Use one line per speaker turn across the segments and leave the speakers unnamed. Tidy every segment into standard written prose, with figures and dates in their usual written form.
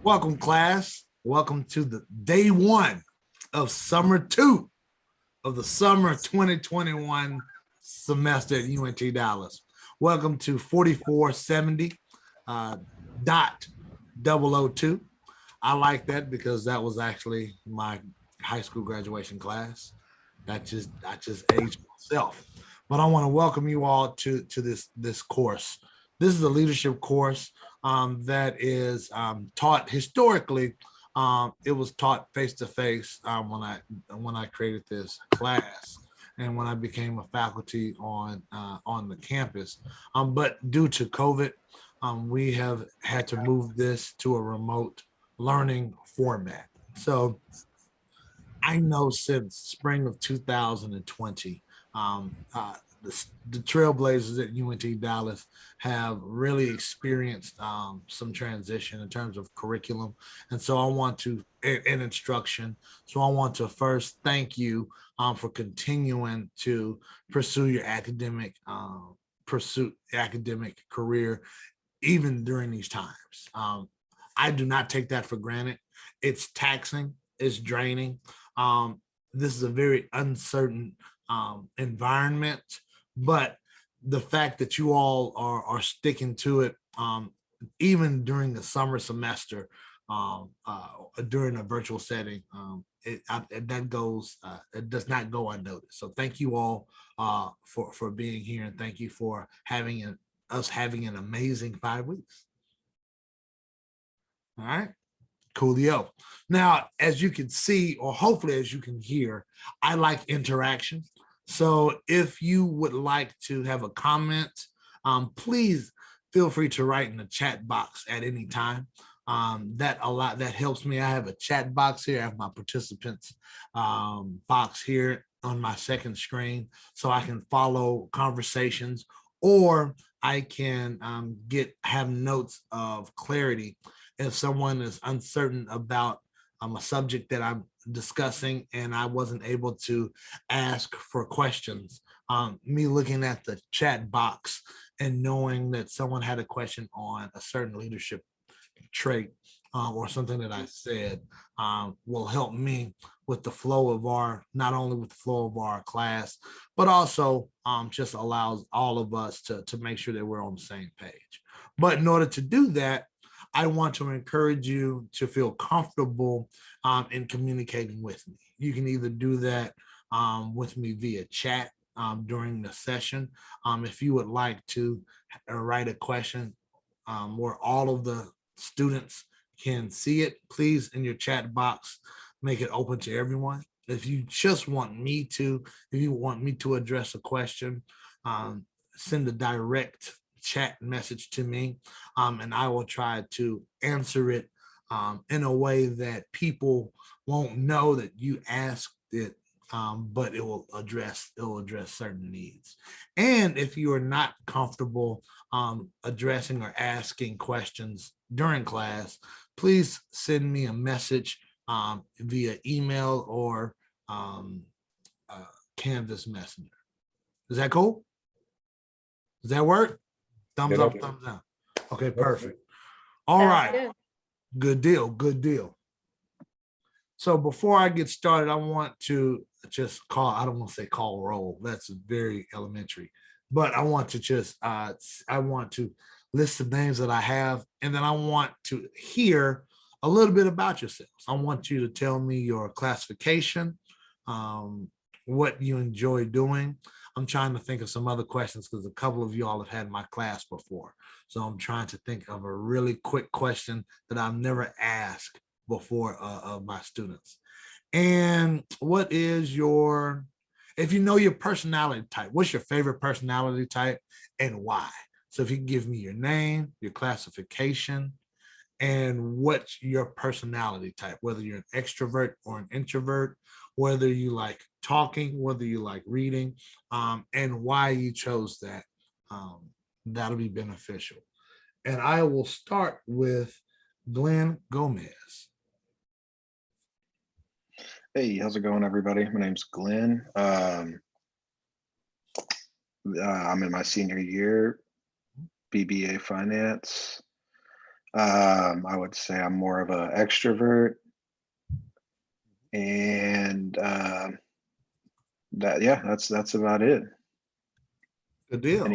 Welcome, class. Welcome to the day one of summer two of the summer 2021 semester at UNT Dallas. Welcome to 4470 dot 002. I like that because that was actually my high school graduation class. I just aged myself. But I want to welcome you all to this course. This is a leadership course that is taught historically. It was taught face to face when I created this class and when I became a faculty on the campus. But due to COVID, we have had to move this to a remote learning format. So I know since spring of 2020, the Trailblazers at UNT Dallas have really experienced some transition in terms of curriculum. And so I want to, in instruction. So I want to first thank you for continuing to pursue your academic career, even during these times. I do not take that for granted. It's taxing, it's draining. This is a very uncertain environment, but the fact that you all are sticking to it, even during the summer semester, during a virtual setting, it does not go unnoticed. So thank you all for being here, and thank you for having us having an amazing 5 weeks. All right. Coolio. Now, as you can see, or hopefully as you can hear, I like interaction. So if you would like to have a comment, please feel free to write in the chat box at any time. That helps me. I have a chat box here. I have my participants box here on my second screen, so I can follow conversations, or I can have notes of clarity if someone is uncertain about a subject that I'm discussing and I wasn't able to ask for questions. Me looking at the chat box and knowing that someone had a question on a certain leadership trait or something that I said will help me with the flow of not only with the flow of our class, but also just allows all of us to make sure that we're on the same page. But in order to do that, I want to encourage you to feel comfortable in communicating with me. You can either do that with me via chat during the session. If you would like to write a question where all of the students can see it, please, in your chat box, make it open to everyone. If you just want me to, address a question, send a direct chat message to me, and I will try to answer it in a way that people won't know that you asked it, but it will address certain needs. And if you are not comfortable addressing or asking questions during class, please send me a message via email or Canvas Messenger. Is that cool? Does that work? Thumbs up, thumbs down. Okay, perfect. All right. Good deal. Good deal. So before I get started, I want to just I don't want to say call roll. That's very elementary. But I want to list the names that I have, and then I want to hear a little bit about yourselves. I want you to tell me your classification, what you enjoy doing. I'm trying to think of some other questions because a couple of you all have had my class before. So I'm trying to think of a really quick question that I've never asked before of my students. And what is if you know your personality type, what's your favorite personality type and why? So if you can give me your name, your classification, and what's your personality type, whether you're an extrovert or an introvert, whether you like talking, whether you like reading, and why you chose that, that'll be beneficial. And I will start with Glenn Gomez.
Hey, how's it going, everybody? My name's Glenn. I'm in my senior year, BBA Finance. I would say I'm more of an extrovert, and yeah, that's about it.
Good deal.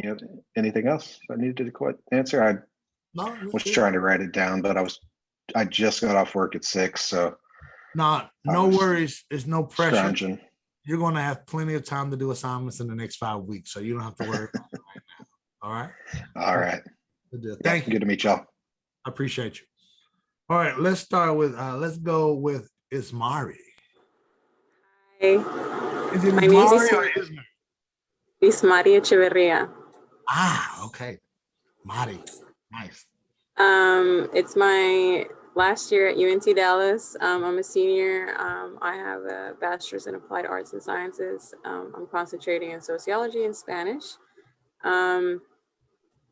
Anything else I needed to quite answer? I
No,
was trying to write it down, but I just got off work at 6, so
no,
I
no
was
worries. There's no pressure.
scrounging.
You're going to have plenty of time to do assignments in the next 5 weeks, so you don't have to worry about it right now. All right.
All right.
Good deal.
Yeah,
Thank you.
good to meet y'all.
I appreciate you. All right, let's start with let's go with Ismari.
Hi,
Is it
my name is
Ismari or Ismari?
Ismari Echeverria.
Ah, okay. Mari. Nice.
It's my last year at UNT Dallas. I'm a senior. I have a bachelor's in applied arts and sciences. I'm concentrating in sociology and Spanish. Um,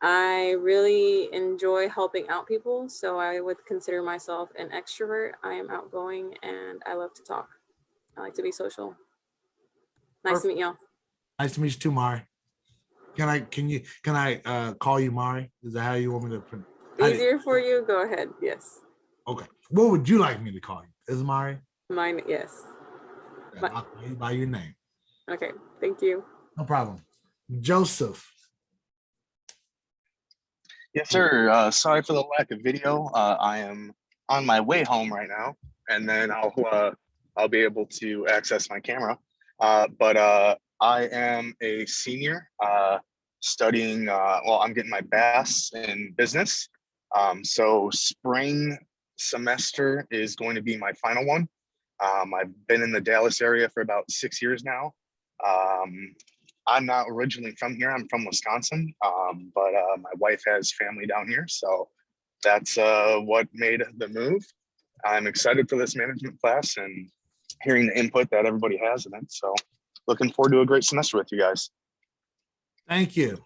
I really enjoy helping out people, so I would consider myself an extrovert. I am outgoing and I love to talk. I like to be social. Nice to meet y'all.
Nice to meet you too, Mari. Can I call you Mari? Is that how you want me to?
Easier for you? Go ahead. Yes.
Okay. What would you like me to call you? Ismari?
Mine, yes.
I'll call you by your name.
Okay, thank you.
No problem. Joseph.
Yes, sir. Sorry for the lack of video. I am on my way home right now, and then I'll be able to access my camera. But I am a senior studying. Well, I'm getting my BAS in business. So spring semester is going to be my final one. I've been in the Dallas area for about 6 years now. I'm not originally from here. I'm from Wisconsin, but my wife has family down here, so that's what made the move. I'm excited for this management class and hearing the input that everybody has in it. So looking forward to a great semester with you guys.
Thank you,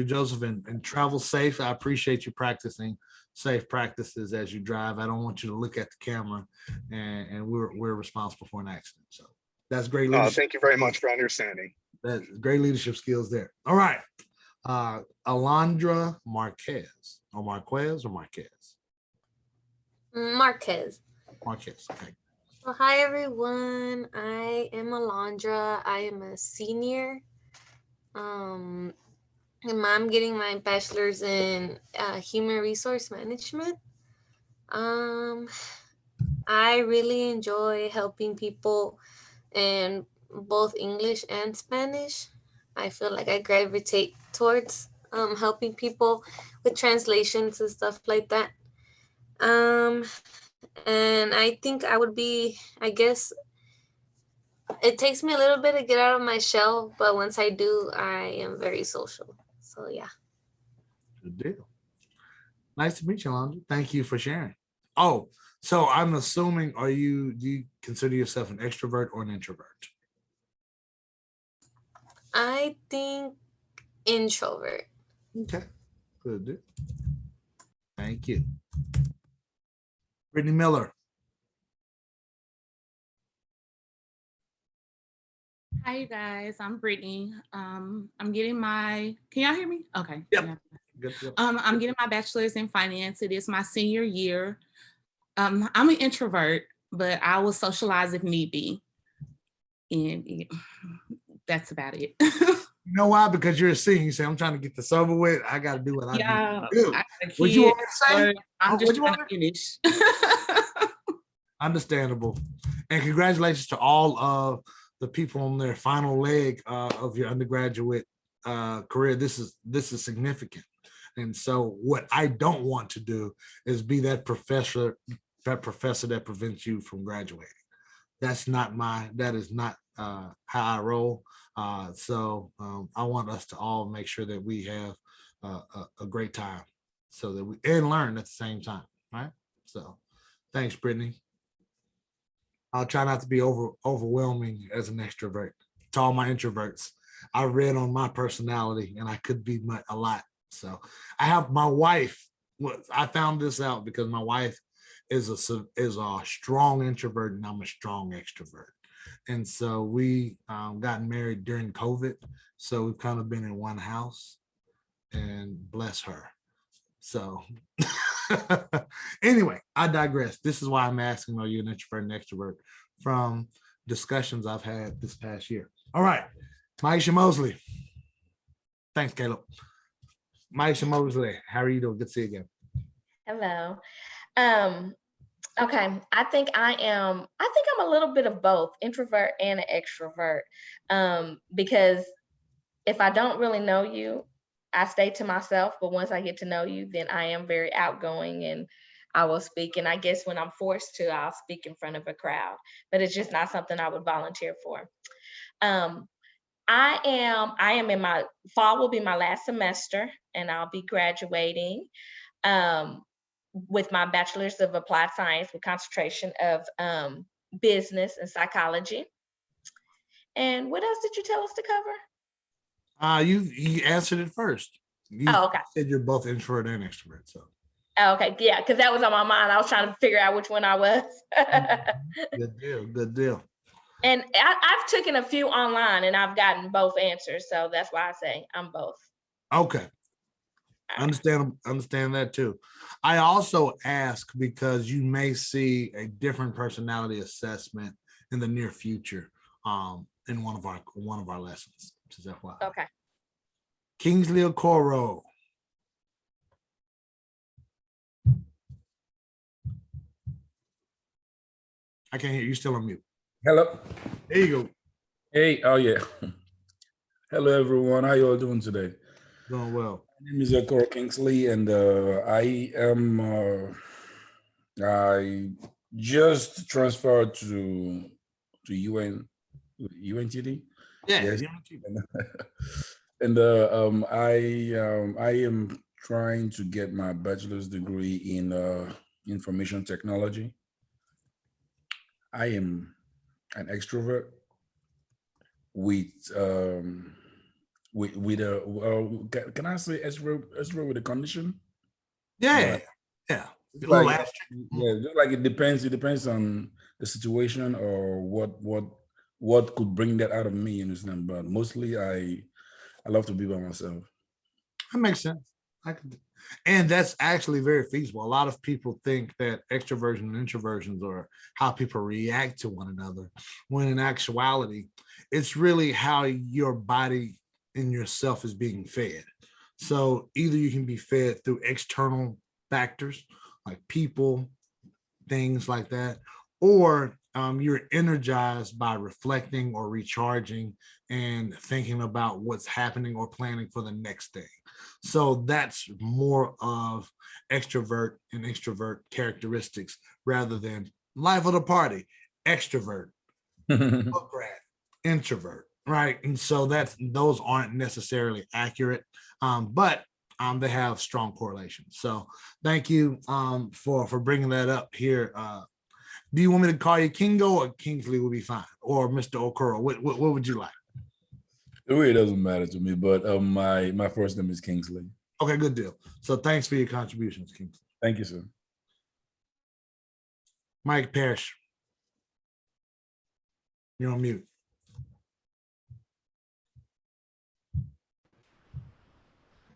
Joseph, and travel safe. I appreciate you practicing safe practices as you drive. I don't want you to look at the camera, and we're responsible for an accident. So that's great leadership.
Thank you very much for understanding.
That's great leadership skills there. All right. Alondra Marquez or Marquez or Marquez?
Marquez.
Marquez. Okay.
Well, hi everyone. I am Alondra. I am a senior. And I'm getting my bachelor's in human resource management. I really enjoy helping people in both English and Spanish. I feel like I gravitate towards helping people with translations and stuff like that. And I think I would be, I guess, it takes me a little bit to get out of my shell, but once I do, I am very social. So yeah.
Good deal. Nice to meet you, Alondra. Thank you for sharing. Oh, so I'm assuming, do you consider yourself an extrovert or an introvert?
I think introvert.
Okay. Good deal. Thank you. Brittany Miller.
Hi, you guys. I'm Brittany. I'm getting my. Can y'all hear me? Okay.
Yep.
Yeah.
Good deal.
I'm getting my bachelor's in finance. It is my senior year. I'm an introvert, but I will socialize if need be, and that's about it.
You know why? Because you're a senior. You say, I'm trying to get this over with. I got to do what I
Yeah.
do. What you want me to say?
I'm just
What you
trying
want
to finish.
Understandable. And congratulations to all of the people on their final leg of your undergraduate career. This is significant. And so what I don't want to do is be that professor that prevents you from graduating. That is not how I roll. So I want us to all make sure that we have a great time so that we and learn at the same time, right? So thanks, Brittany. I'll try not to be overwhelming as an extrovert. To all my introverts, I read on my personality and I could be a lot. So I have my wife. I found this out because my wife is a strong introvert and I'm a strong extrovert. And so we got married during COVID. So we've kind of been in one house, and bless her. So Anyway, I digress. This is why I'm asking, are you an introvert and extrovert from discussions I've had this past year? All right, Maisha Mosley. Thanks, Caleb. Maisha Mosley, how are you doing? Good to see you again.
Hello. Um, okay. I think I'm a little bit of both, introvert and an extrovert. Because if I don't really know you, I stay to myself. But once I get to know you, then I am very outgoing and I will speak. And I guess when I'm forced to, I'll speak in front of a crowd. But it's just not something I would volunteer for. Um, I am in my fall will be my last semester, and I'll be graduating um, with my bachelor's of applied science with concentration of business and psychology. And what else did you tell us to cover?
You answered it first. You
Oh, okay.
said you're both introvert and extrovert. So
Oh, okay, yeah, because that was on my mind. I was trying to figure out which one I was.
good deal. Good deal.
And I've taken a few online, and I've gotten both answers, so that's why I say I'm both.
Okay. Understand that too. I also ask because you may see a different personality assessment in the near future in one of our lessons. Just FYI.
Okay.
Kingsley Okoro. I can't hear you. Still on mute.
Hello.
There you go.
Hey, oh yeah. Hello everyone. How you all doing today?
Doing well.
My name is Okoro Kingsley, and I just transferred to UNTD.
Yeah.
Yes. And I am trying to get my bachelor's degree in information technology. I am an extrovert with a can I say extrovert with a condition?
Yeah. Yeah.
Just like it depends on the situation or what could bring that out of me, you understand? But mostly I love to be by myself.
That makes sense. And that's actually very feasible. A lot of people think that extroversion and introversions are how people react to one another, when in actuality, it's really how your body and yourself is being fed. So either you can be fed through external factors like people, things like that, or you're energized by reflecting or recharging and thinking about what's happening or planning for the next day. So that's more of extrovert and extrovert characteristics rather than life of the party, extrovert, book rat, introvert, right? And so those aren't necessarily accurate, but they have strong correlations. So thank you for bringing that up here. Do you want me to call you Kingo, or Kingsley will be fine, or Mr. Okoro? What would you like?
It really doesn't matter to me, but my first name is Kingsley.
Okay, good deal. So thanks for your contributions, Kingsley.
Thank you, sir.
Mike Parrish, you're on mute.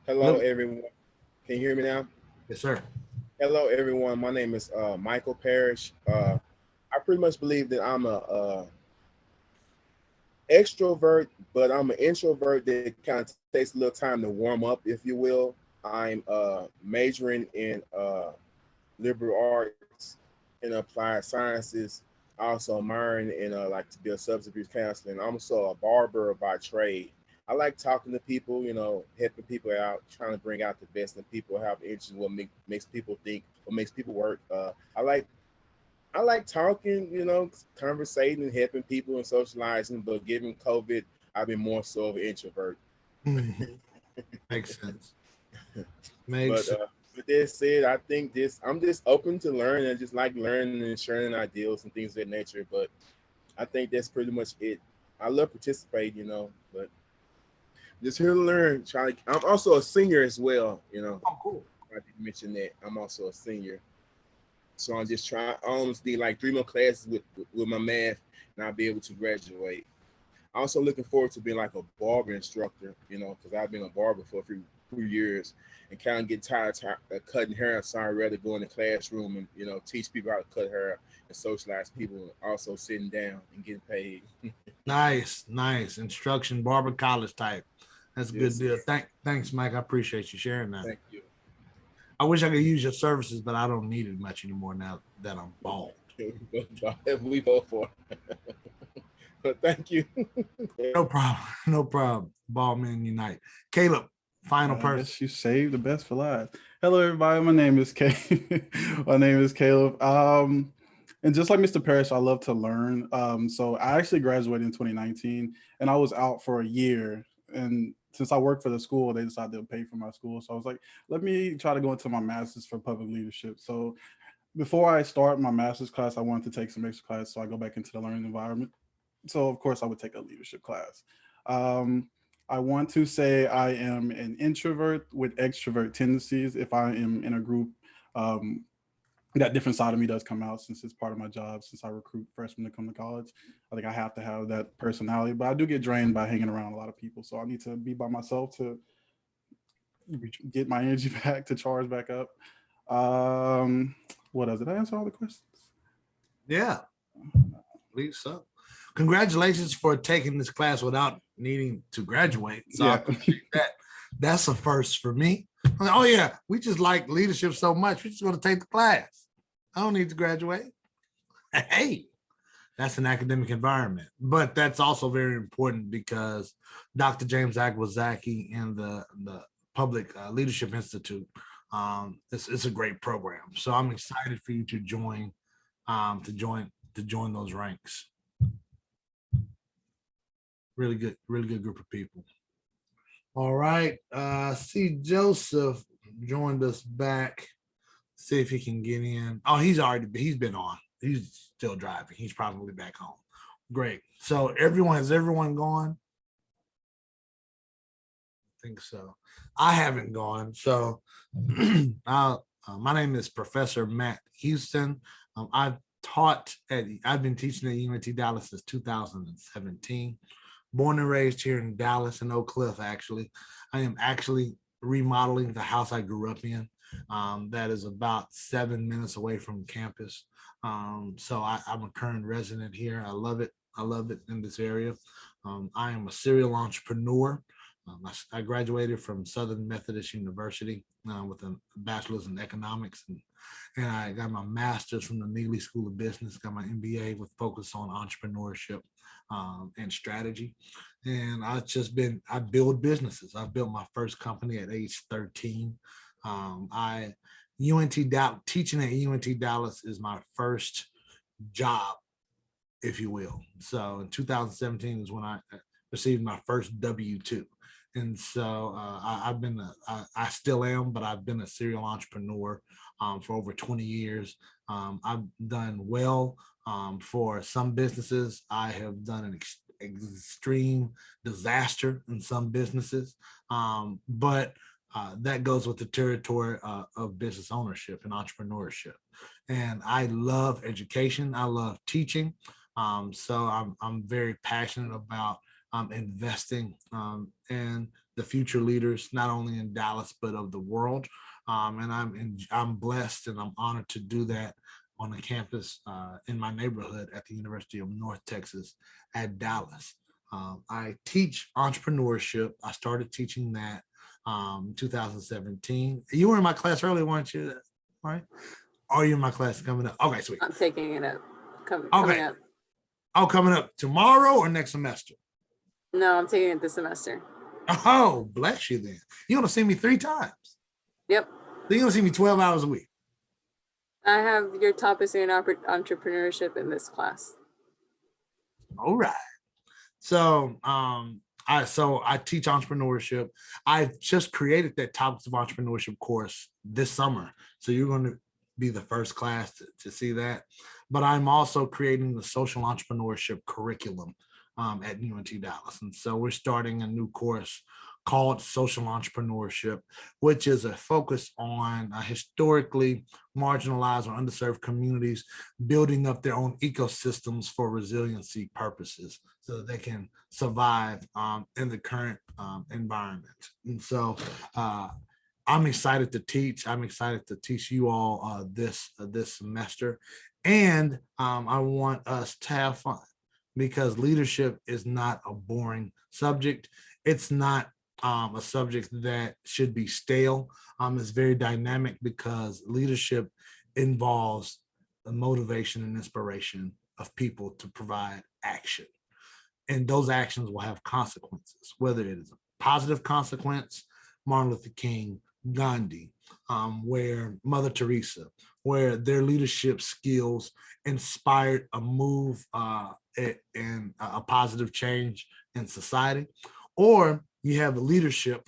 Hello, everyone. Can you hear me now?
Yes, sir.
Hello, everyone. My name is Michael Parrish. I pretty much believe that I'm a extrovert, but I'm an introvert that kind of takes a little time to warm up, if you will. I'm majoring in liberal arts and applied sciences. I also minoring in like to be a substance abuse counselor. I'm also a barber by trade. I like talking to people, you know, helping people out, trying to bring out the best in people, have interest in what makes people think, what makes people work. I like talking, you know, conversating and helping people and socializing, but given COVID, I've been more so of an introvert.
Makes sense. Makes sense.
With that said, I think I'm just open to learn and just like learning and sharing ideals and things of that nature. But I think that's pretty much it. I love participating, you know, but just here to learn. I'm also a senior as well, you know.
Oh, cool.
I didn't mention that. I'm also a senior. So I'm just trying. I almost need like 3 more classes with my math, and I'll be able to graduate. I'm also looking forward to being like a barber instructor, you know, because I've been a barber for years and kind of get tired of cutting hair. So I'd rather go in the classroom and teach people how to cut hair and socialize people, and also sitting down and getting paid.
Nice, nice instruction, barber college type. That's a good
Yes,
deal.
sir.
Thanks, Mike. I appreciate you sharing that.
Thank you.
I wish I could use your services, but I don't need it much anymore now that I'm bald.
We both for. But thank you.
No problem. No problem. Bald men unite. Caleb, final
I
person.
guess you saved the best for last. Hello, everybody. My name is My name is Caleb. And just like Mr. Parrish, I love to learn. So I actually graduated in 2019, and I was out for a year. And since I work for the school, they decided to pay for my school. So I was like, let me try to go into my master's for public leadership. So before I start my master's class, I wanted to take some extra class, so I go back into the learning environment. So of course I would take a leadership class. I want to say I am an introvert with extrovert tendencies. If I am in a group, that different side of me does come out, since it's part of my job, since I recruit freshmen to come to college. I think I have to have that personality, but I do get drained by hanging around a lot of people. So I need to be by myself to get my energy back, to charge back up. What else? Did I answer all the questions?
Yeah, I believe so. Congratulations for taking this class without needing to graduate. So I
Yeah.
appreciate that. That's a first for me. I'm like, oh yeah, we just like leadership so much. We just want to take the class. I don't need to graduate. Hey, that's an academic environment, but that's also very important because Dr. James Agwazaki and the Public Leadership Institute, it's a great program. So I'm excited for you to join those ranks. Really good group of people. All right, see Joseph joined us back. See if he can get in. Oh, he's been on. He's still driving. He's probably back home. Great. So has everyone gone? I think so. I haven't gone. So my name is Professor Matt Houston. I've been teaching at UNT Dallas since 2017. Born and raised here in Dallas and Oak Cliff, actually. I am actually remodeling the house I grew up in. That is about 7 minutes away from campus. So I'm a current resident here. I love it. I love it in this area. I am a serial entrepreneur. I graduated from Southern Methodist University with a bachelor's in economics, and I got my master's from the Neely School of Business, got my MBA with focus on entrepreneurship and strategy. And I build businesses. I built my first company at age 13. Teaching at UNT Dallas is my first job, if you will. So in 2017 is when I received my first W-2. And so I still am, but I've been a serial entrepreneur for over 20 years. I've done well for some businesses. I have done an extreme disaster in some businesses, but that goes with the territory of business ownership and entrepreneurship. And I love education. I love teaching. So I'm very passionate about investing in the future leaders, not only in Dallas, but of the world. And I'm blessed and I'm honored to do that on the campus in my neighborhood at the University of North Texas at Dallas. I teach entrepreneurship. I started teaching that 2017. You were in my class earlier, weren't you? Right? Are you in my class coming up? Okay, sweet.
I'm taking it up. Coming up.
Oh, coming up tomorrow or next semester?
No, I'm taking it this semester.
Oh, bless you then. You're gonna see me 3 times.
Yep.
So you're gonna see me 12 hours a week.
I have your topics in entrepreneurship in this class.
All right. So I teach entrepreneurship. I've just created that topics of entrepreneurship course this summer. So you're going to be the first class to see that. But I'm also creating the social entrepreneurship curriculum at UNT Dallas. And so we're starting a new course called Social Entrepreneurship, which is a focus on historically marginalized or underserved communities building up their own ecosystems for resiliency purposes so that they can survive in the current environment. And so I'm excited to teach. I'm excited to teach you all this semester. And I want us to have fun, because leadership is not a boring subject. It's not a subject that should be stale. It's very dynamic, because leadership involves the motivation and inspiration of people to provide action. And those actions will have consequences, whether it is a positive consequence, Martin Luther King, Gandhi, where Mother Teresa, where their leadership skills inspired a move and a positive change in society. Or you have leadership,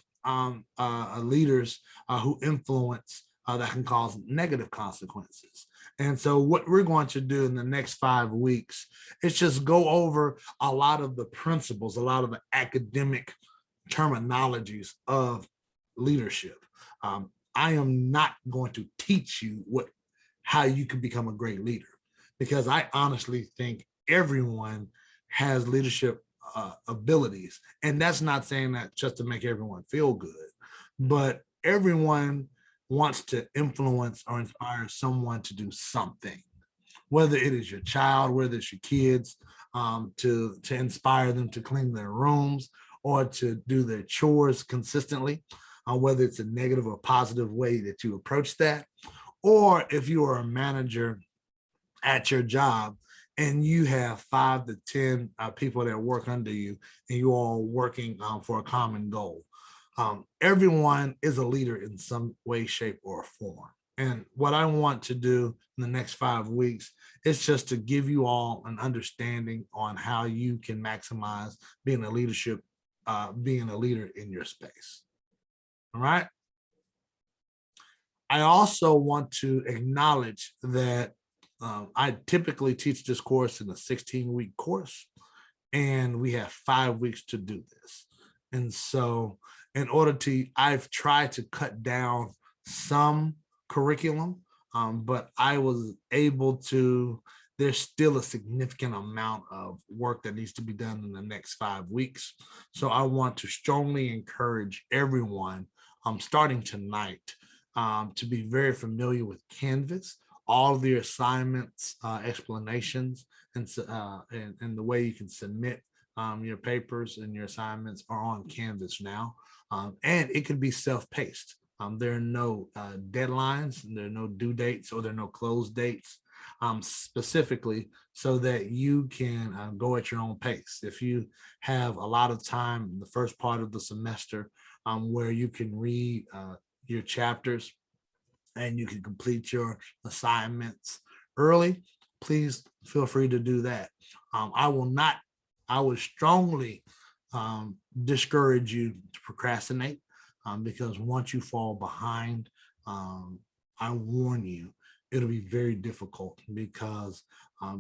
leaders who influence that can cause negative consequences. And so what we're going to do in the next 5 weeks is just go over a lot of the principles, a lot of the academic terminologies of leadership. I am not going to teach you how you can become a great leader, because I honestly think everyone has leadership abilities. And that's not saying that just to make everyone feel good, but everyone wants to influence or inspire someone to do something, whether it is your child, whether it's your kids, to inspire them to clean their rooms or to do their chores consistently, whether it's a negative or positive way that you approach that. Or if you are a manager at your job and you have 5 to 10 people that work under you, and you all working for a common goal. Everyone is a leader in some way, shape, or form. And what I want to do in the next 5 weeks is just to give you all an understanding on how you can maximize being a leader in your space. All right. I also want to acknowledge that I typically teach this course in a 16-week course, and we have 5 weeks to do this. And so I've tried to cut down some curriculum, but I was able to, there's still a significant amount of work that needs to be done in the next 5 weeks. So I want to strongly encourage everyone, starting tonight, to be very familiar with Canvas, all of the assignments, explanations, and the way you can submit your papers and your assignments are on Canvas now. And it can be self-paced. There are no deadlines, there are no due dates, or there are no close dates, specifically so that you can go at your own pace. If you have a lot of time in the first part of the semester where you can read your chapters and you can complete your assignments early, please feel free to do that. I would strongly discourage you to procrastinate, because once you fall behind, I warn you, it'll be very difficult, because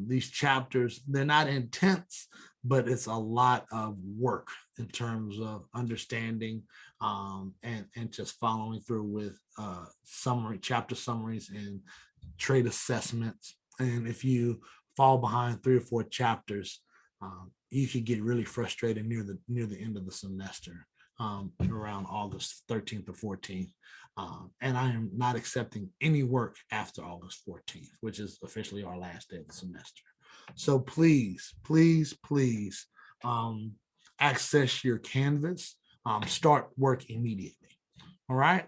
these chapters, they're not intense, but it's a lot of work in terms of understanding and just following through with chapter summaries and trade assessments. And if you fall behind 3 or 4 chapters, you could get really frustrated near the end of the semester, around August 13th or 14th. And I am not accepting any work after August 14th, which is officially our last day of the semester. So please, please, please access your Canvas, start work immediately. All right.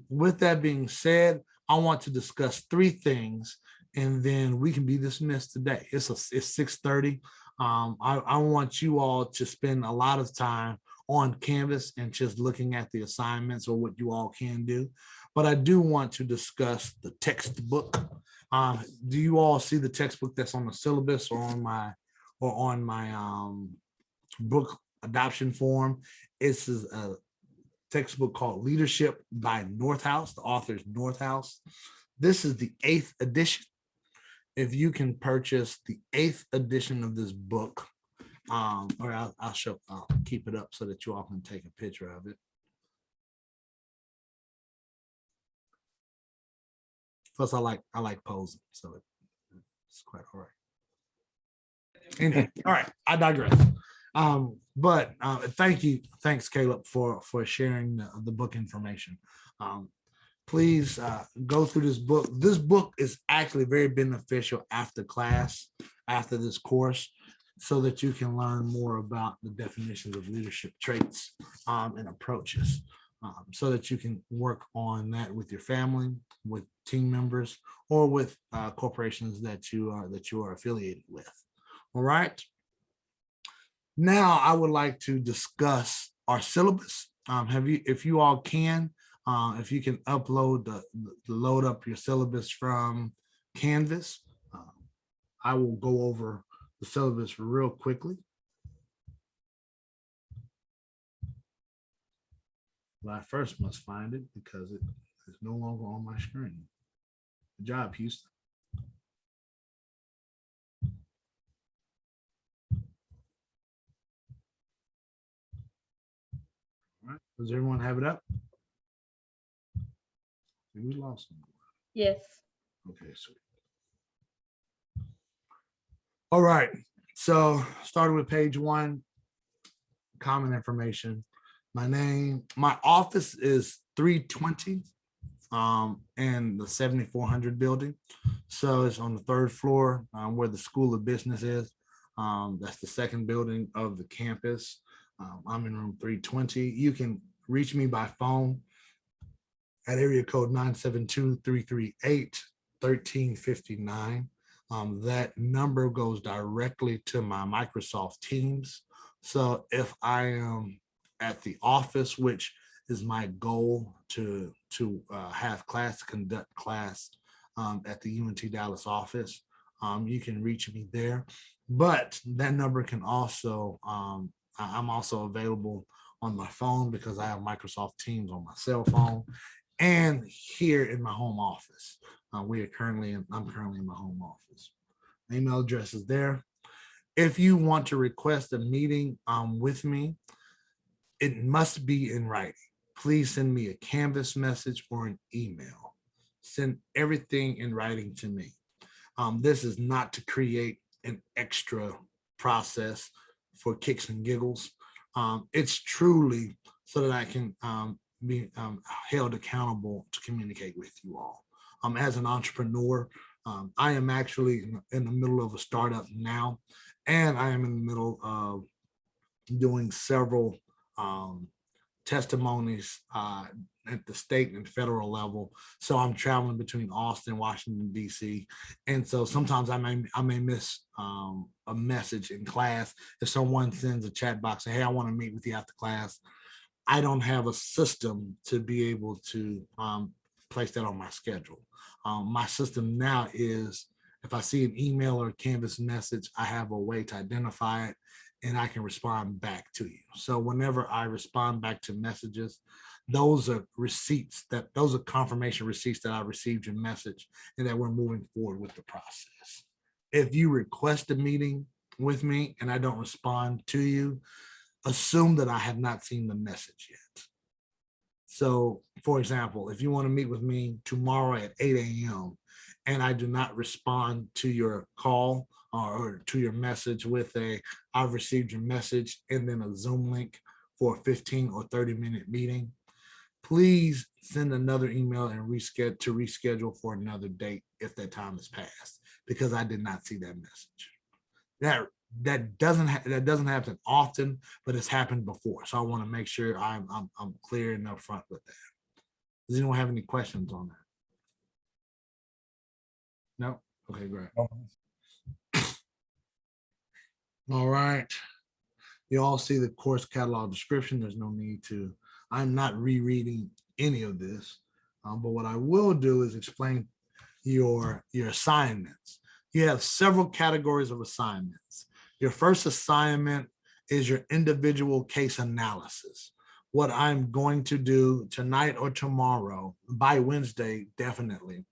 With that being said, I want to discuss 3 things, and then we can be dismissed today. It's 6:30. I want you all to spend a lot of time on Canvas and just looking at the assignments or what you all can do. But I do want to discuss the textbook. Do you all see the textbook that's on the syllabus or on my book adoption form? It's a textbook called Leadership by Northouse. The author is Northouse. This is the 8th edition. If you can purchase the 8th edition of this book, or I'll keep it up so that you all can take a picture of it. Plus, I like posing, so it's quite all right. Anyway, all right, I digress. But thanks Caleb for sharing the book information. Please go through this book. This book is actually very beneficial after class, after this course, so that you can learn more about the definitions of leadership traits and approaches, so that you can work on that with your family, with team members, or with corporations that you are affiliated with. All right. Now I would like to discuss our syllabus. If you all can, if you can load up your syllabus from Canvas, I will go over the syllabus real quickly. But I first must find it because it is no longer on my screen. Good job, Houston. All right. Does everyone have it up? We lost them.
Yes.
Okay, sweet. All right. So starting with page 1, common information. My office is 320 in the 7400 building. So it's on the 3rd floor where the School of Business is. That's the 2nd building of the campus. I'm in room 320. You can reach me by phone at area code 972-338-1359. That number goes directly to my Microsoft Teams. So if I am at the office, which is my goal to have class, conduct class at the UNT Dallas office, you can reach me there. But that number can also, I'm also available on my phone because I have Microsoft Teams on my cell phone and here in my home office. I'm currently in my home office. My email address is there. If you want to request a meeting with me, it must be in writing. Please send me a Canvas message or an email. Send everything in writing to me. This is not to create an extra process for kicks and giggles. It's truly so that I can be held accountable to communicate with you all. As an entrepreneur, I am actually in the middle of a startup now, and I am in the middle of doing several testimonies at the state and federal level. So I'm traveling between Austin, Washington, D.C. And so sometimes I may miss a message in class. If someone sends a chat box, say, hey, I want to meet with you after class, I don't have a system to be able to place that on my schedule. My system now is if I see an email or a Canvas message, I have a way to identify it and I can respond back to you. So whenever I respond back to messages, those are confirmation receipts that I received your message and that we're moving forward with the process. If you request a meeting with me and I don't respond to you, assume that I have not seen the message yet. So for example, if you want to meet with me tomorrow at 8 a.m. and I do not respond to your call or to your message with I've received your message and then a Zoom link for a 15 or 30-minute meeting, please send another email and reschedule for another date if that time has passed, because I did not see that message. That doesn't happen often, but it's happened before. So I want to make sure I'm clear and upfront with that. Does anyone have any questions on that? No? Okay, great. All right. You all see the course catalog description. There's no need to, I'm not rereading any of this, but what I will do is explain your assignments. You have several categories of assignments. Your first assignment is your individual case analysis. What I'm going to do tonight or tomorrow, by Wednesday, definitely,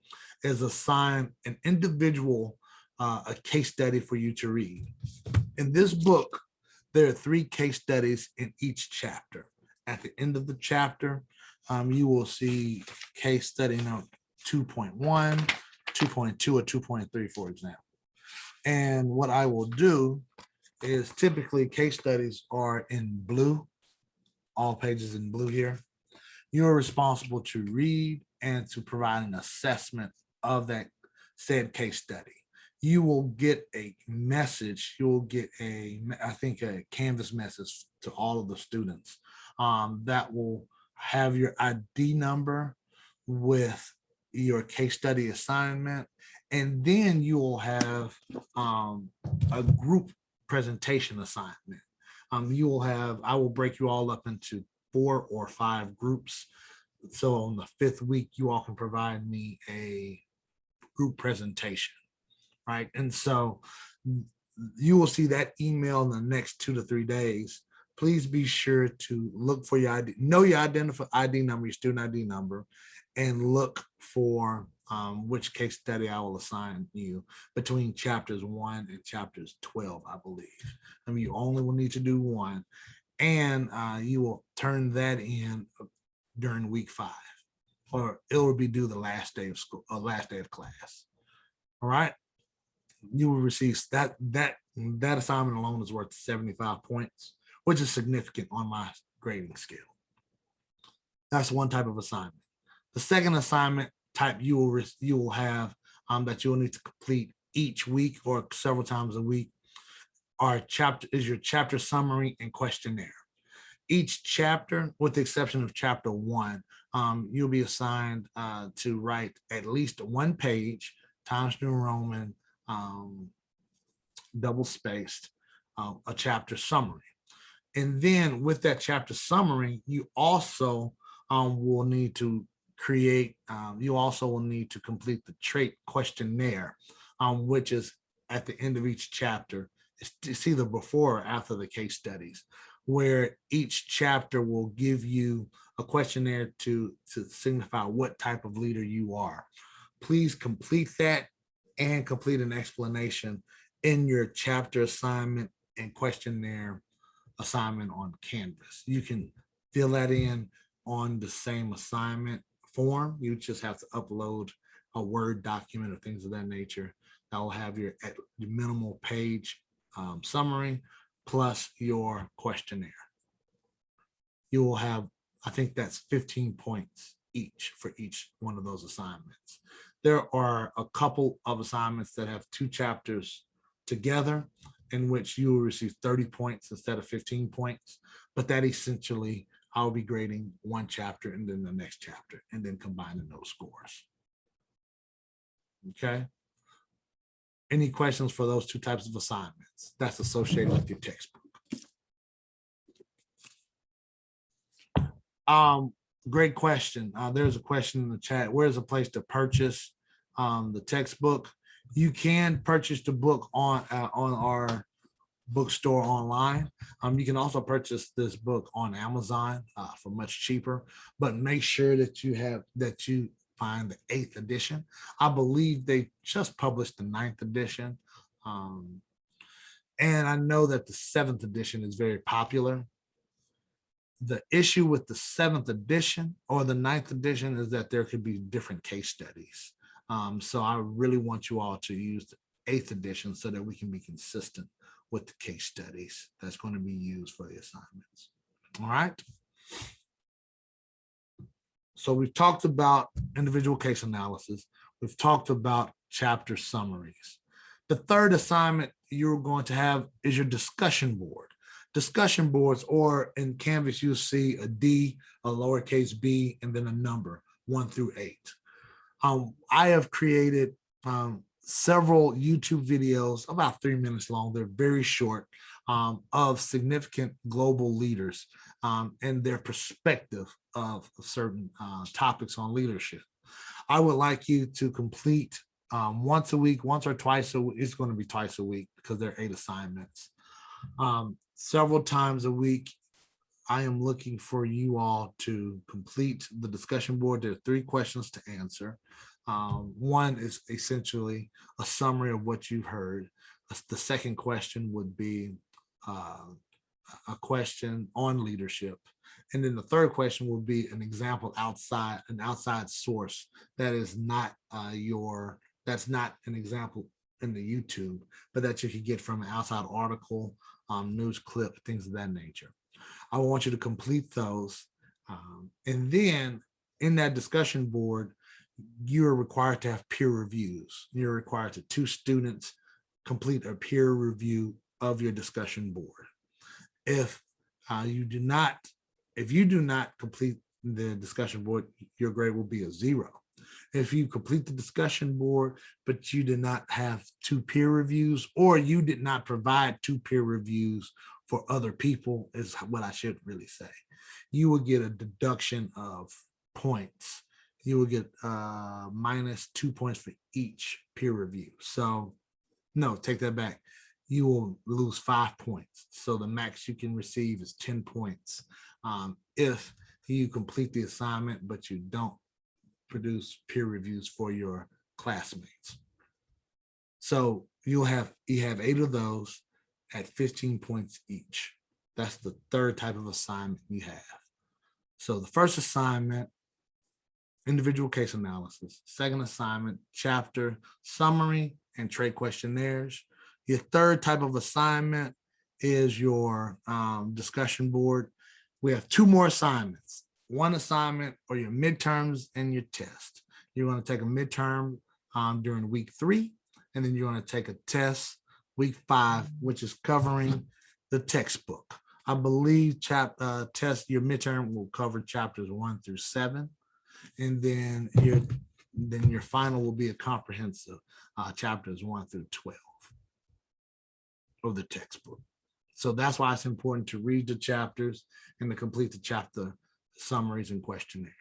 is assign an individual a case study for you to read. In this book, there are 3 case studies in each chapter. At the end of the chapter, you will see case study note 2.1, 2.2, or 2.3, for example. And what I will do is typically case studies are in blue, all pages in blue here. You're responsible to read and to provide an assessment of that said case study. You will get a message, you'll get I think a Canvas message to all of the students that will have your ID number with your case study assignment. And then you will have a group presentation assignment. I will break you all up into 4 or 5 groups. So on the 5th week, you all can provide me a group presentation, right? And so you will see that email in the next 2 to 3 days. Please be sure to look for your ID, know your ID number, your student ID number, and look for which case study I will assign you between chapters 1 and chapters 12, I believe. I mean, you only will need to do 1, and you will turn that in during week 5, or it will be due the last day of school, or last day of class. All right. You will receive that assignment alone is worth 75 points, which is significant on my grading scale. That's one type of assignment. The second assignment type you will have that you will need to complete each week or several times a week is your chapter summary and questionnaire. Each chapter, with the exception of chapter 1, you'll be assigned to write at least 1 page, Times New Roman, double spaced, a chapter summary. And then with that chapter summary, you also will need to complete the trait questionnaire, which is at the end of each chapter. It's either before or after the case studies, where each chapter will give you a questionnaire to signify what type of leader you are. Please complete that and complete an explanation in your chapter assignment and questionnaire assignment on Canvas. You can fill that in on the same assignment form. You just have to upload a Word document or things of that nature that will have your minimal page summary plus your questionnaire. You will have, I think that's 15 points each for each one of those assignments. There are a couple of assignments that have 2 chapters together, in which you will receive 30 points instead of 15 points. But that essentially, I'll be grading 1 chapter and then the next chapter and then combining those scores. Okay. Any questions for those 2 types of assignments that's associated with your textbook? Great question. There's a question in the chat. Where's a place to purchase the textbook? You can purchase the book on our bookstore online. You can also purchase this book on Amazon for much cheaper, but make sure that you find the 8th edition. I believe they just published the 9th edition. And I know that the 7th edition is very popular. The issue with the 7th edition or the 9th edition is that there could be different case studies. So I really want you all to use the 8th edition so that we can be consistent with the case studies that's going to be used for the assignments. All right. So we've talked about individual case analysis. We've talked about chapter summaries. The third assignment you're going to have is your discussion board. Discussion boards, or in Canvas, you'll see a D, a lowercase b, and then a number 1 through 8. I have created several YouTube videos, about 3 minutes long. They're very short, of significant global leaders and their perspective of certain topics on leadership. I would like you to complete once a week, once or twice a week. It's going to be twice a week because there are 8 assignments. Several times a week, I am looking for you all to complete the discussion board. There are 3 questions to answer. One is essentially a summary of what you've heard. The second question would be a question on leadership. And then the third question would be an example an outside source that is not that's not an example in the YouTube, but that you could get from an outside article, news clip, things of that nature. I want you to complete those. And then in that discussion board, you're required to have peer reviews. You're required to 2 students complete a peer review of your discussion board. If you do not complete the discussion board, your grade will be a 0. If you complete the discussion board, but you did not have 2 peer reviews, or you did not provide 2 peer reviews for other people, is what I should really say, you will get a deduction of points. You will get minus 2 points for each peer review. So no, take that back. You will lose 5 points. So the max you can receive is 10 points. If you complete the assignment, but you don't produce peer reviews for your classmates. So you have 8 of those at 15 points each. That's the 3rd type of assignment you have. So the first assignment, individual case analysis. Second assignment, chapter summary and trait questionnaires. Your 3rd type of assignment is your discussion board. We have 2 more assignments. 1 assignment or your midterms and your test. You're going to take a midterm during week 3, and then you're going to take a test week 5, which is covering the textbook. I believe your midterm will cover chapters 1 through 7, and then your final will be a comprehensive chapters 1 through 12 of the textbook. So that's why it's important to read the chapters and to complete the chapter summaries and questionnaires.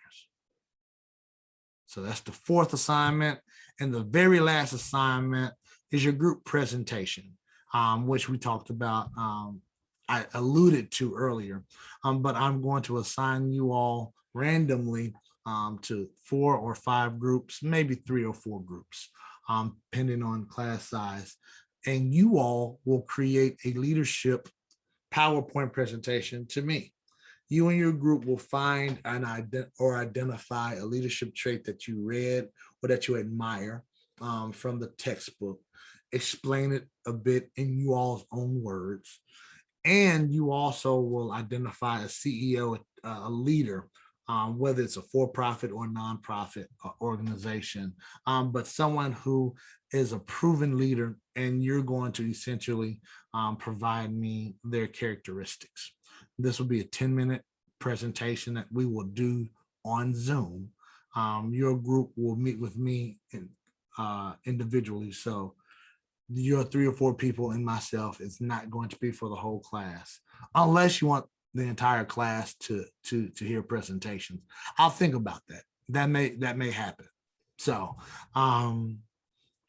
So that's the 4th assignment. And the very last assignment is your group presentation, which we talked about. I alluded to earlier, but I'm going to assign you all randomly to 4 or 5 groups, maybe 3 or 4 groups, depending on class size. And you all will create a leadership PowerPoint presentation to me. You and your group will find or identify a leadership trait that you read or that you admire from the textbook. Explain it a bit in you all's own words. And you also will identify a CEO, a leader, whether it's a for-profit or nonprofit organization, but someone who is a proven leader, and you're going to essentially provide me their characteristics. This will be a 10-minute presentation that we will do on Zoom. Your group will meet with me individually. So your 3 or 4 people and myself is not going to be for the whole class, unless you want the entire class to hear presentations. I'll think about that. That may happen. So,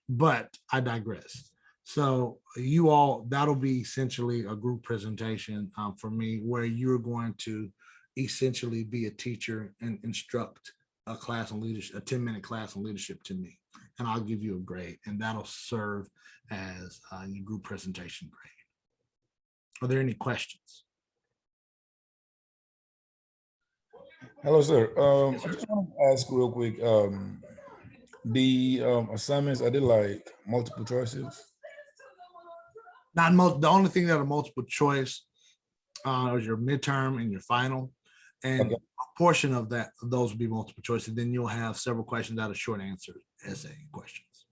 but I digress. So you all, that'll be essentially a group presentation for me, where you're going to essentially be a teacher and instruct a class on leadership, a 10-minute class on leadership to me, and I'll give you a grade, and that'll serve as your group presentation grade. Are there any questions?
Hello, sir. I just want to ask real quick. The assignments, are they like multiple choices?
The only thing that are multiple choice is your midterm and your final, and
Okay.
a portion of those will be multiple choice, and then you'll have several questions that are short answer essay questions.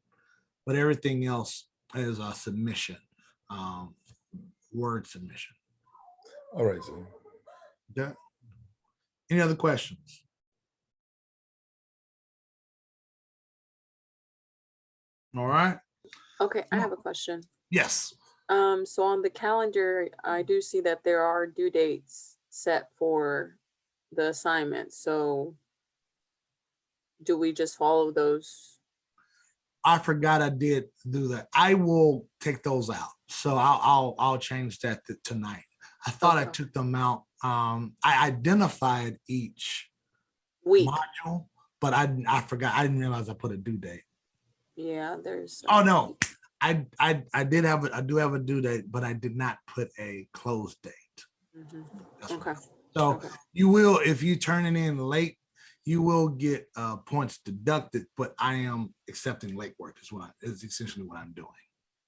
But everything else is a submission, word submission.
All right, sir.
Okay. Any other questions? All right.
Okay, I have a question.
Yes.
So on the calendar, I do see that there are due dates set for the assignment. So do we just follow those?
I forgot I did do that. I will take those out. So I'll change that tonight. I thought I took them out. I identified each
week
module, but I forgot. I didn't realize I put a due date.
Yeah, there's.
Oh no, I do have a due date, but I did not put a close date.
Okay.
So
Okay.
you will, if you turn it in late, you will get points deducted, but I am accepting late work is essentially what I'm doing.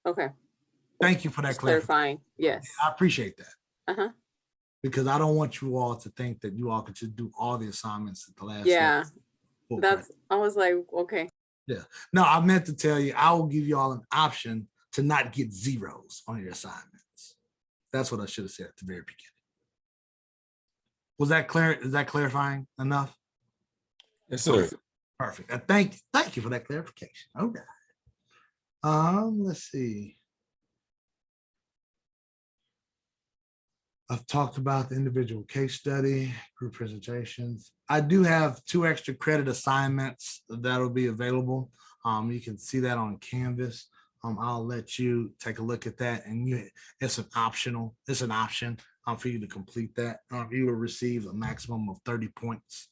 Okay.
Thank you for that
Just
clarification.
clarifying. Yes.
I appreciate that.
Uh-huh.
Because I don't want you all to think that you all could just do all the assignments at the last.
Yeah.
full
That's,
credit.
I was like, okay.
Yeah. No, I meant to tell you, I will give you all an option to not get zeros on your assignments. That's what I should have said at the very beginning. Was that clear? Is that clarifying enough?
Yes, sir.
Perfect. Thank you for that clarification. Okay. Let's see. I've talked about the individual case study, group presentations. I do have 2 extra credit assignments that'll be available. You can see that on Canvas. I'll let you take a look at that, and it's an option for you to complete that. You will receive a maximum of 30 points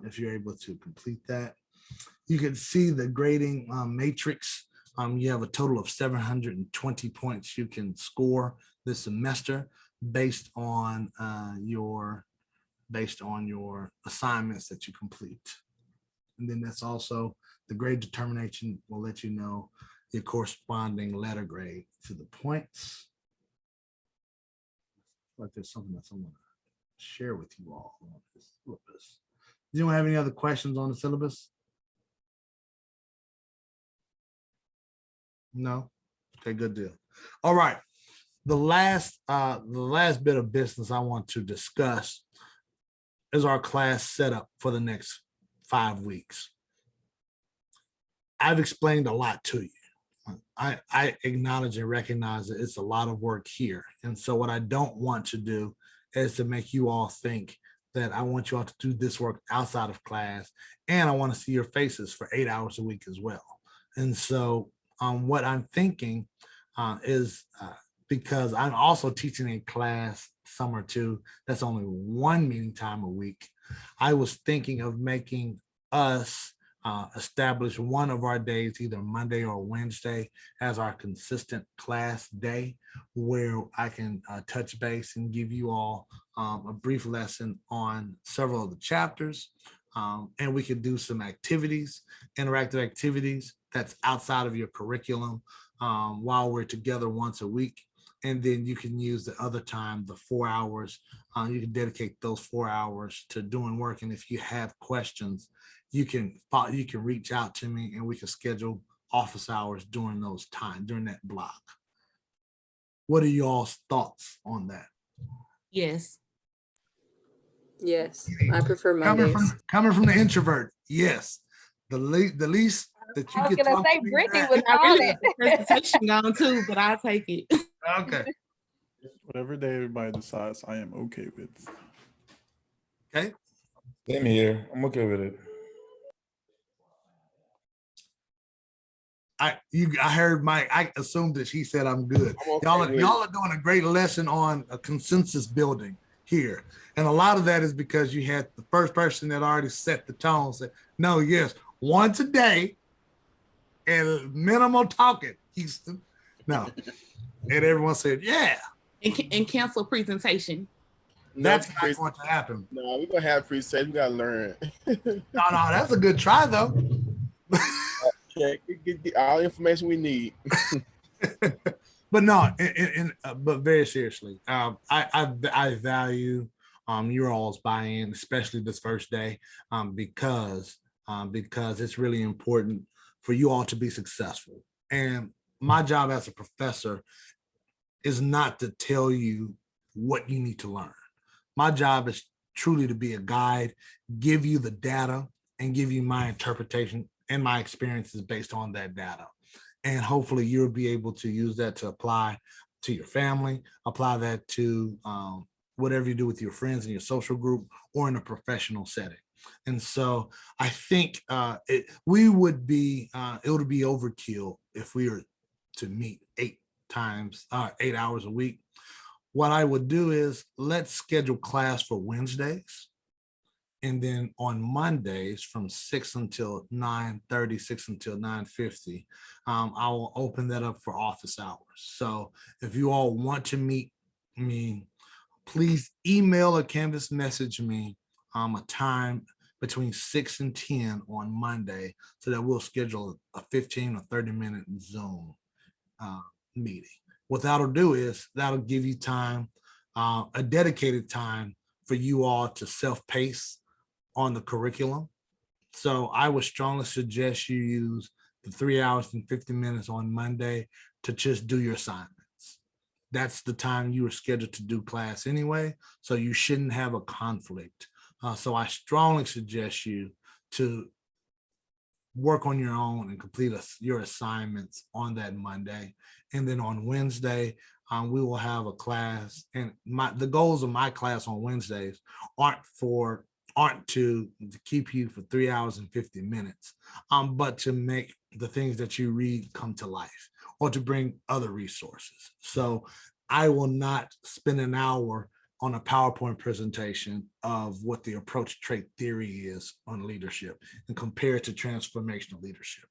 if you're able to complete that. You can see the grading matrix. You have a total of 720 points you can score this semester based on your assignments that you complete. And then that's also the grade determination will let you know your corresponding letter grade to the points. Like there's something that I want to share with you all on this syllabus. Does anyone have any other questions on the syllabus? No? Okay, good deal. All right. The last bit of business I want to discuss is our class setup for the next 5 weeks. I've explained a lot to you. I acknowledge and recognize that it's a lot of work here. And so what I don't want to do is to make you all think that I want you all to do this work outside of class, and I want to see your faces for 8 hours a week as well. And so what I'm thinking is because I'm also teaching a class summer too, that's only 1 meeting time a week. I was thinking of making us establish one of our days, either Monday or Wednesday, as our consistent class day, where I can touch base and give you all a brief lesson on several of the chapters. And we could do some activities, interactive activities that's outside of your curriculum while we're together once a week. And then you can use the other time, the 4 hours, you can dedicate those 4 hours to doing work. And if you have questions, you can reach out to me and we can schedule office hours during those times, during that block. What are y'all's thoughts on that?
Yes.
Yes. I prefer Mondays.
Coming from the introvert, yes. The least that you
I was
get
gonna
talk
say
to me
Brittany
back.
was
I
on
really
it.
want the presentation gone too, but I'll take it.
Okay.
Whatever day everybody decides, I am okay with.
Okay.
Same here. I'm okay with it.
I heard Mike. I assumed that she said I'm good.
I'm okay
Y'all
with
are doing a great lesson on a consensus building here, and a lot of that is because you had the first person that already set the tone. Said, "No, yes, once a day, and minimal talking." Houston, no, and everyone said, "Yeah."
And cancel presentation.
That's not going to happen.
No, we're gonna have preset. We gotta learn.
No, that's a good try though.
Okay, get all the information we need.
But no, but very seriously, I value your all's buy-in, especially this first day, because it's really important for you all to be successful. And my job as a professor is not to tell you what you need to learn. My job is truly to be a guide, give you the data, and give you my interpretation and my experiences based on that data. And hopefully you'll be able to use that to apply to your family, apply that to whatever you do with your friends in your social group or in a professional setting. And so I think it would be overkill if we were to meet 8 hours a week. What I would do is let's schedule class for Wednesdays. And then on Mondays from 6 until 9:30, 6 until 9:50, I will open that up for office hours. So if you all want to meet me, please email or Canvas message me a time between 6 and 10 on Monday so that we'll schedule a 15 or 30-minute Zoom meeting. What that'll do is that'll give you time, a dedicated time for you all to self-pace on the curriculum. So I would strongly suggest you use the 3 hours and 50 minutes on Monday to just do your assignments. That's the time you were scheduled to do class anyway, so you shouldn't have a conflict. So I strongly suggest you to work on your own and complete your assignments on that Monday. And then on Wednesday, we will have a class. And the goals of my class on Wednesdays aren't to keep you for 3 hours and 50 minutes, but to make the things that you read come to life or to bring other resources. So I will not spend an hour on a PowerPoint presentation of what the approach trait theory is on leadership and compare it to transformational leadership.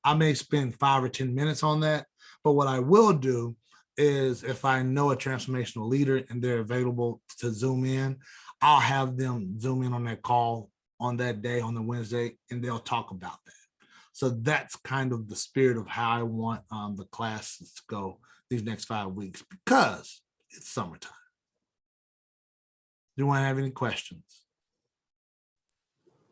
I may spend 5 or 10 minutes on that, but what I will do is if I know a transformational leader and they're available to Zoom in, I'll have them Zoom in on that call on that day, on the Wednesday, and they'll talk about that. So that's kind of the spirit of how I want the classes to go these next 5 weeks, because it's summertime. Do you want to have any questions?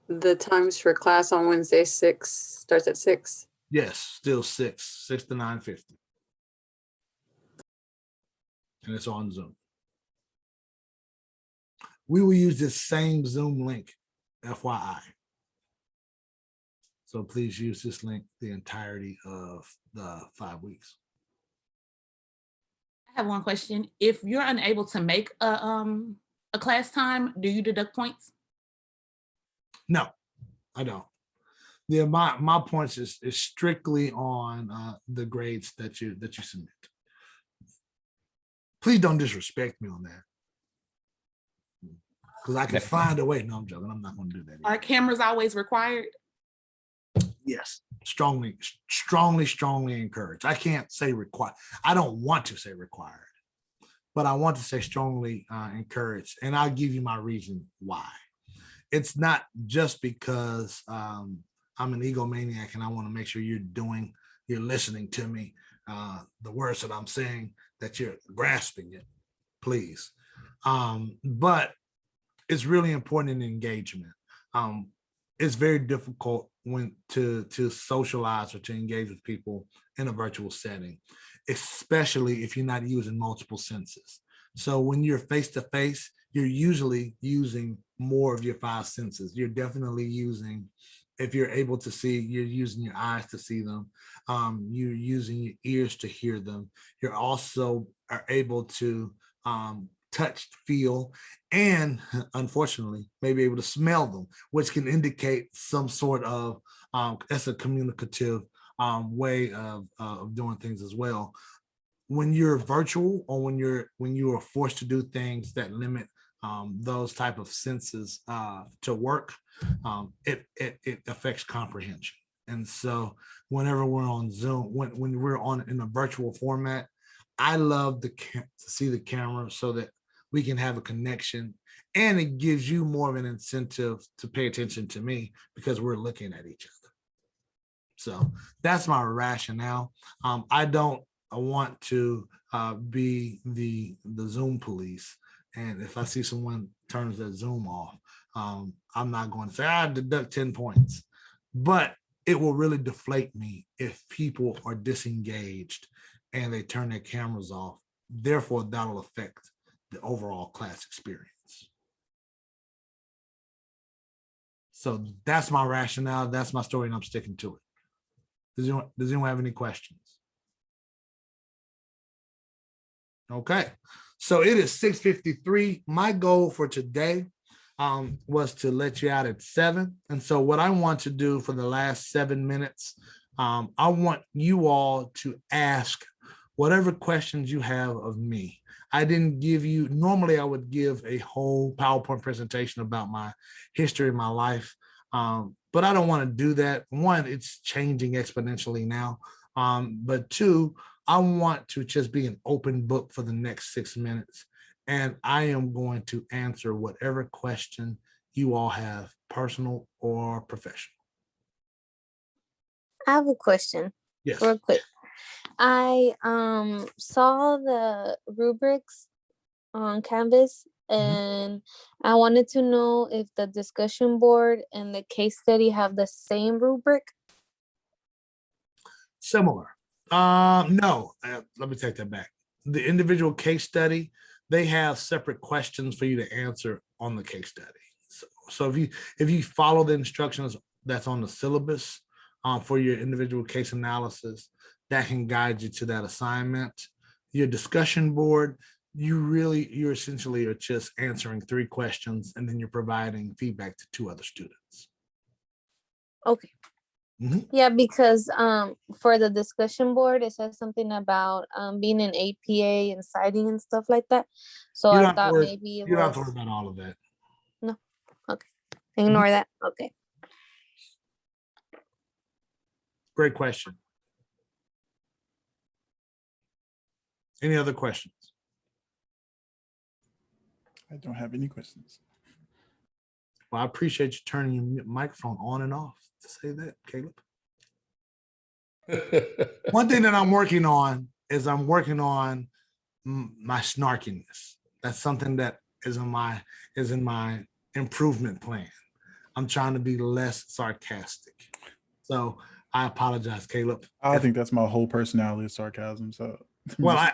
The times for class on Wednesday starts at 6.
Yes, still 6 to 9:50. And it's on Zoom. We will use this same Zoom link, FYI. So please use this link the entirety of the 5 weeks.
I have one question. If you're unable to make a class time, do you deduct points?
No, I don't. My points is strictly on the grades that you submit. Please don't disrespect me on that, because I can find a way. No, I'm joking. I'm not going to do that.
Are cameras always required?
Yes, strongly encouraged. I can't say required. I don't want to say required, but I want to say strongly encouraged, and I'll give you my reason why. It's not just because I'm an egomaniac and I want to make sure you're listening to me, the words that I'm saying, that you're grasping it, please. But it's really important in engagement. It's very difficult to socialize or to engage with people in a virtual setting, especially if you're not using multiple senses. So when you're face to face, you're usually using more of your 5 senses. You're definitely using, if you're able to see, you're using your eyes to see them. You're using your ears to hear them. You're also are able to touch, feel, and unfortunately, maybe able to smell them, which can indicate some sort of, that's a communicative way of doing things as well. When you're virtual, or when you are forced to do things that limit those type of senses to work, it affects comprehension. And so whenever we're on Zoom, when we're in a virtual format, I love to see the camera so that we can have a connection, and it gives you more of an incentive to pay attention to me because we're looking at each other. So that's my rationale. I don't want to be the Zoom police. And if I see someone turns their Zoom off, I'm not going to say, I deduct 10 points. But it will really deflate me if people are disengaged and they turn their cameras off. Therefore, that'll affect the overall class experience. So that's my rationale. That's my story, and I'm sticking to it. Does anyone have any questions? Okay, so it is 6:53. My goal for today was to let you out at 7. And so what I want to do for the last 7 minutes, I want you all to ask whatever questions you have of me. I didn't give you, normally I would give a whole PowerPoint presentation about my history of my life, but I don't want to do that. One, it's changing exponentially now, but 2, I want to just be an open book for the next 6 minutes. And I am going to answer whatever question you all have, personal or professional.
I have a question.
Yes.
Real quick. I saw the rubrics on Canvas, and I wanted to know if the discussion board and the case study have the same rubric.
Similar. No, let me take that back. The individual case study, they have separate questions for you to answer on the case study. So if you follow the instructions that's on the syllabus for your individual case analysis, that can guide you to that assignment. Your discussion board, you essentially are just answering 3 questions, and then you're providing feedback to 2 other students.
Okay.
Mhm.
Yeah, because for the discussion board, it says something about being an APA and citing and stuff like that. So
You
I
don't have to
thought
worry-
maybe it
you don't have
was
to worry about all of that.
no. Okay, ignore that. Okay.
Great question. Any other questions?
I don't have any questions.
Well, I appreciate you turning your microphone on and off to say that, Caleb. One thing that I'm working on is my snarkiness. That's something that is in my improvement plan. I'm trying to be less sarcastic. So I apologize, Caleb.
I think that's my whole personality is sarcasm. So
Well, I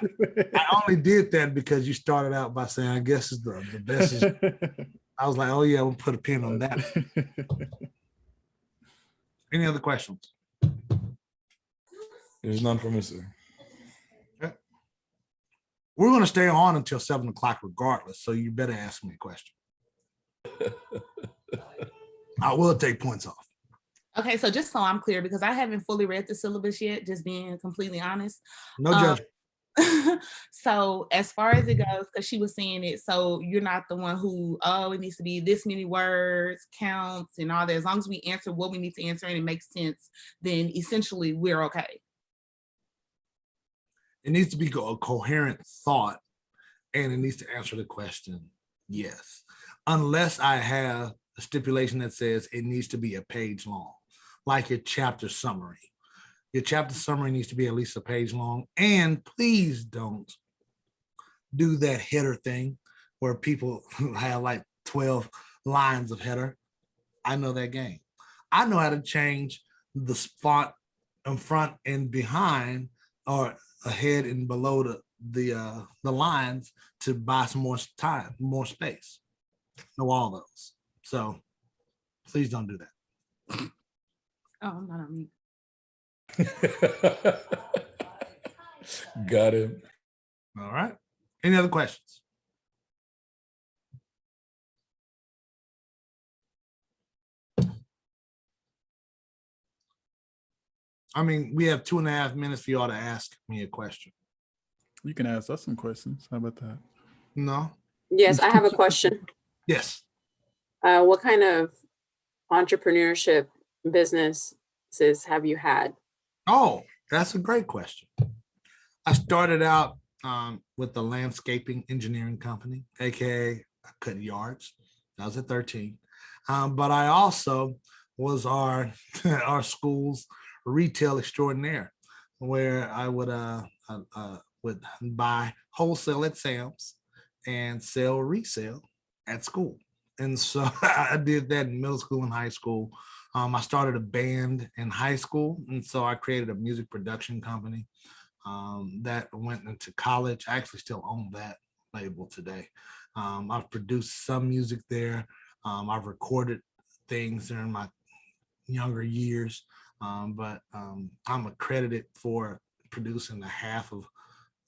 only did that because you started out by saying, I guess is the best is. I was like, oh yeah, we'll put a pin on that. Any other questions?
There's none for me, sir.
Okay. We're going to stay on until 7 o'clock regardless, so you better ask me a question. I will take points off.
Okay, so just so I'm clear, because I haven't fully read the syllabus yet, just being completely honest.
No judgment.
So as far as it goes, because she was saying it, so you're not the one who, oh, it needs to be this many words, counts, and all that. As long as we answer what we need to answer and it makes sense, then essentially we're okay.
It needs to be a coherent thought, and it needs to answer the question, yes. Unless I have a stipulation that says it needs to be a page long, like your chapter summary. Your chapter summary needs to be at least a page long, and please don't do that header thing where people have like 12 lines of header. I know that game. I know how to change the font in front and behind, or ahead and below the lines, to buy some more time, more space. Know all those. So please don't do that.
Oh, I'm not on mute.
Got him.
All right. Any other questions? I mean, we have 2.5 minutes for y'all to ask me a question.
You can ask us some questions. How about that?
No?
Yes, I have a question.
Yes.
What kind of entrepreneurship businesses have you had?
Oh, that's a great question. I started out with the landscaping engineering company, aka I cut yards. I was at 13. But I also was our school's retail extraordinaire, where I would buy wholesale at Sam's and sell resale at school. And so I did that in middle school and high school. I started a band in high school, and so I created a music production company that went into college. I actually still own that label today. I've produced some music there. I've recorded things during my younger years, but I'm accredited for producing a half of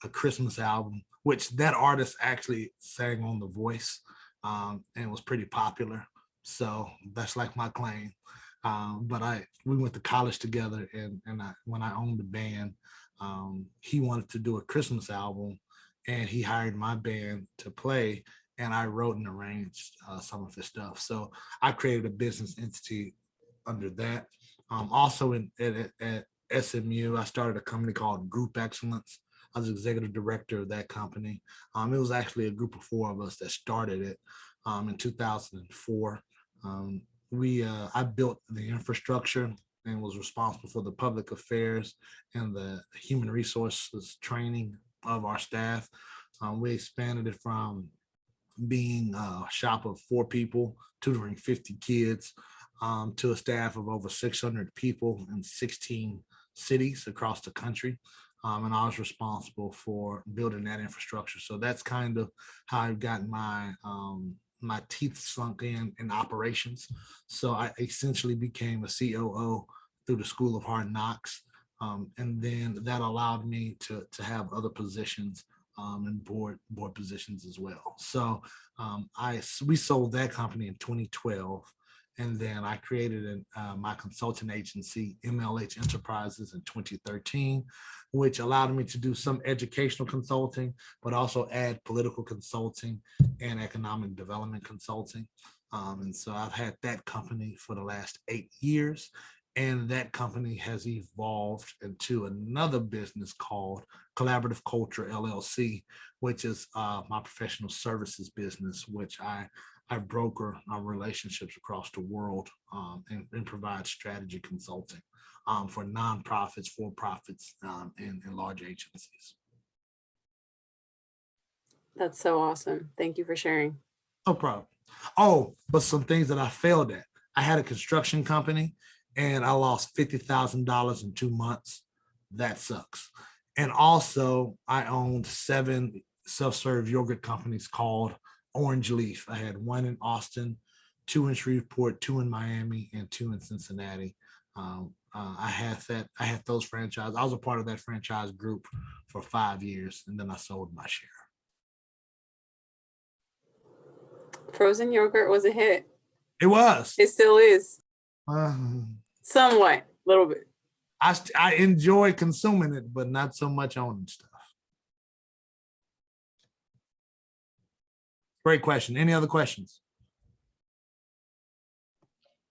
a Christmas album, which that artist actually sang on The Voice, and was pretty popular. So that's like my claim. But we went to college together, and when I owned the band, he wanted to do a Christmas album, and he hired my band to play, and I wrote and arranged some of his stuff. So I created a business entity under that. Also at SMU, I started a company called Group Excellence. I was executive director of that company. It was actually a group of 4 of us that started it in 2004. I built the infrastructure and was responsible for the public affairs and the human resources training of our staff. We expanded it from being a shop of 4 people, tutoring 50 kids, to a staff of over 600 people in 16 cities across the country. And I was responsible for building that infrastructure. So that's kind of how I've gotten my teeth sunk in operations. So I essentially became a COO through the School of Hard Knocks. And then that allowed me to have other positions and board positions as well. So we sold that company in 2012. And then I created my consulting agency, MLH Enterprises, in 2013, which allowed me to do some educational consulting, but also add political consulting and economic development consulting. And so I've had that company for the last 8 years. And that company has evolved into another business called Collaborative Culture LLC, which is my professional services business, which I broker relationships across the world and provide strategy consulting for nonprofits, for-profits, and large agencies.
That's so awesome. Thank you for sharing.
No problem. Oh, but some things that I failed at. I had a construction company and I lost $50,000 in 2 months. That sucks. And also I owned 7 self-serve yogurt companies called Orange Leaf. I had 1 in Austin, 2 in Shreveport, 2 in Miami, and 2 in Cincinnati. I had those franchises. I was a part of that franchise group for 5 years, and then I sold my share.
Frozen yogurt was a hit.
It was.
It still is.
Uh,
Somewhat, a little bit.
I enjoy consuming it, but not so much owning stuff. Great question. Any other questions?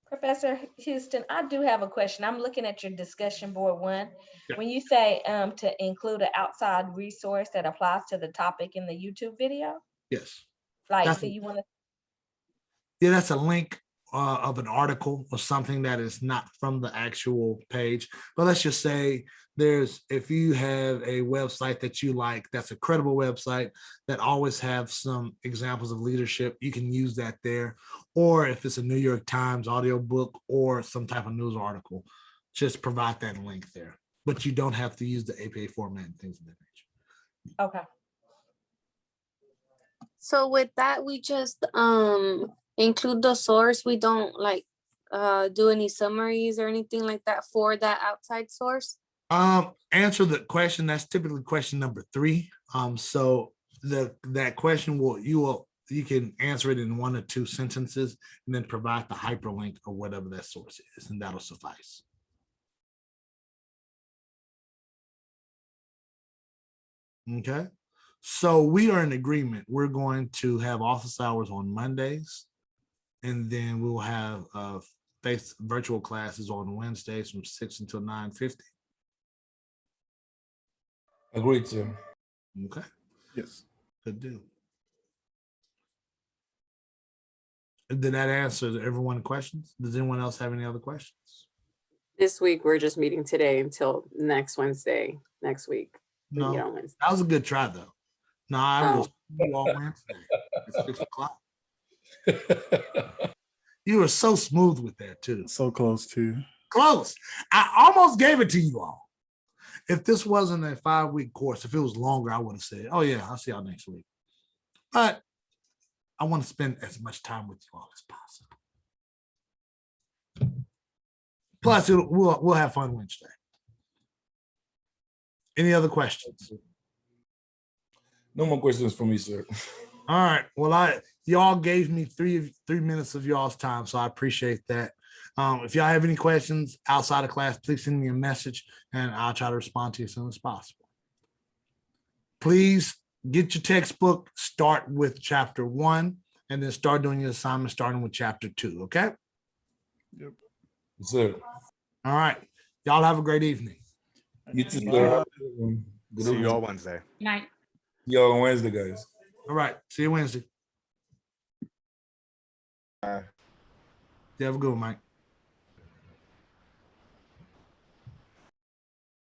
Professor Houston, I do have a question. I'm looking at your discussion board 1.
Yeah.
When you say to include an outside resource that applies to the topic in the YouTube video,
Yes.
like, so you want to?
Yeah, that's a link of an article or something that is not from the actual page. But let's just say if you have a website that you like, that's a credible website that always have some examples of leadership, you can use that there. Or if it's a New York Times audiobook or some type of news article, just provide that link there. But you don't have to use the APA format and things of that nature.
Okay.
So with that, we just include the source. We don't like do any summaries or anything like that for that outside source.
Answer the question. That's typically question number 3. So that question you can answer it in 1 or 2 sentences and then provide the hyperlink or whatever that source is, and that'll suffice. Okay. So we are in agreement. We're going to have office hours on Mondays, and then we'll have virtual classes on Wednesdays from 6 until 9:50.
Agreed, sir.
Okay.
Yes.
Good deal. Did that answer everyone's questions? Does anyone else have any other questions?
This week, we're just meeting today until next Wednesday, next week. We meet
No,
on Wednesday.
that was a good try though. No, I will see you all Wednesday at 6 o'clock. You were so smooth with that too.
So close to.
Close. I almost gave it to you all. If this wasn't a 5-week course, if it was longer, I would have said, oh yeah, I'll see y'all next week. But I want to spend as much time with you all as possible. Plus, we'll have fun Wednesday. Any other questions?
No more questions for me, sir.
All right. Well, y'all gave me three minutes of y'all's time, so I appreciate that. If y'all have any questions outside of class, please send me a message and I'll try to respond to you as soon as possible. Please get your textbook, start with chapter 1, and then start doing your assignment starting with chapter 2, okay?
Yep.
Yes, sir.
All right. Y'all have a great evening.
You too, sir. Good
See you all
evening.
Wednesday.
Night.
See y'all on Wednesday, guys.
All right. See you Wednesday.
Bye.
You have a good one, Mike.